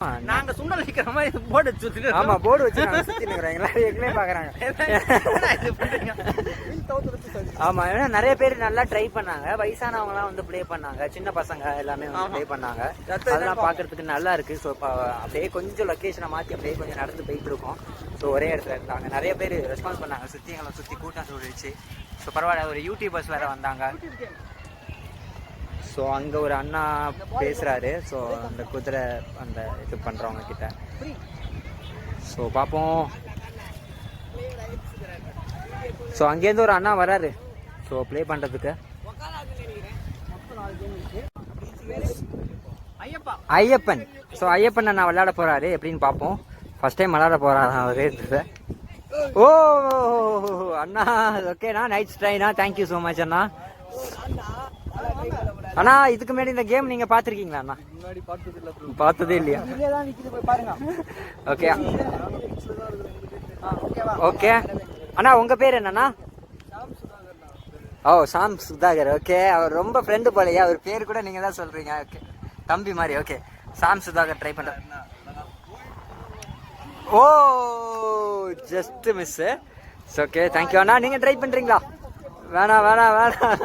நாங்க சுண்டல் வைக்கிற மாதிரி போர்டு சுத்திட்டு. ஆமா போர்டு வச்சு நாங்க சுத்தி நிக்கிறோம். எல்லாரும் எங்களே பாக்குறாங்க. ஆமா ஏன்னா நிறைய பேர் நல்லா ட்ரை பண்ணாங்க. வயசானவங்க எல்லாம் வந்து ப்ளே பண்ணாங்க. சின்ன பசங்க எல்லாமே வந்து ப்ளே பண்ணாங்க. அதெல்லாம் பாக்குறதுக்கு நல்லா இருக்கு. ஸோ அப்படியே கொஞ்சம் லொக்கேஷனை மாத்தி அப்படியே கொஞ்சம் நடந்து போயிட்டு இருக்கோம். ஸோ ஒரே இடத்துல இருந்தாங்க. நிறைய பேர் ரெஸ்பான்ஸ் பண்ணாங்க. சுத்தி எங்களை சுத்தி கூட்டம் சொல்லிடுச்சு. ஸோ பரவாயில்ல, ஒரு யூடியூபர்ஸ் வேற வந்தாங்க. ஸோ அங்கே ஒரு அண்ணா பேசுகிறாரு. ஸோ அந்த குதிரை அந்த இது பண்ணுறவங்க கிட்ட. ஸோ பார்ப்போம். ஸோ அங்கேருந்து ஒரு அண்ணா வராரு. ஸோ ப்ளே பண்ணுறதுக்கு ஐயப்பன். ஸோ ஐயப்பன் அண்ணா விளையாட போகிறாரு. எப்படின்னு பார்ப்போம். ஃபர்ஸ்ட் டைம் விளையாட போகிறாரு அவரு. ஓ அண்ணா ஓகேண்ணா, நைட் ட்ரைனா, தேங்க்யூ ஸோ மச் அண்ணா. அண்ணா இதுக்கு முன்னாடி இந்த கேம் நீங்க பாத்திருக்கீங்களா அண்ணா? பார்த்ததே இல்லையா? ஓகே ஓகே அண்ணா உங்க பேர் என்னண்ணா? ஓ சாம் சுதாகர். ஓகே அவர் ரொம்ப ஃப்ரெண்டு போலையா? அவர் பேர் கூட நீங்க தான் சொல்றீங்க. ஓகே தம்பி மாதிரி. ஓகே சாம் சுதாகர் ட்ரை பண்ற. Oh just miss. Okay thank you அண்ணா. நீங்க ட்ரை பண்றீங்களா? வேணாம் வேணாம் வேணாம்.